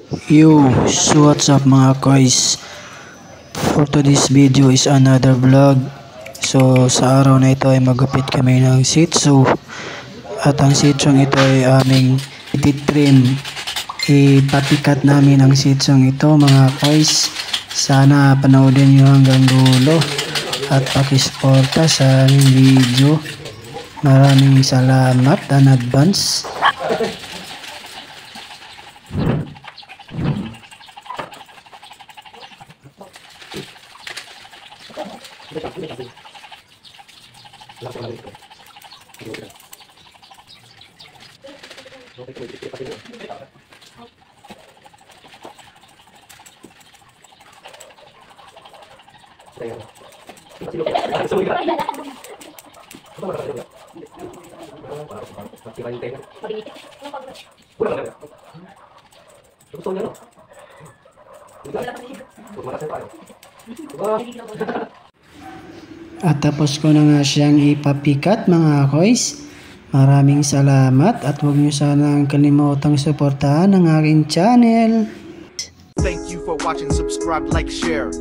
Yo, so what's up mga guys? For today's video is another vlog. So sa araw na ito ay magupit kami ng Shih Tzu. At ang Shih Tzu ito ay aming ititrim. Ipapikat namin ang Shih Tzu ito mga guys. Sana panoodin nyo hanggang dulo. At pakisuporta sa aming video. Maraming salamat in advance. At tapos ko na nga siyang ipapikat mga koys. Maraming salamat at huwag nyo sanang kalimutang suportahan ang aking channel. Thank you for watching. Subscribe, like, share.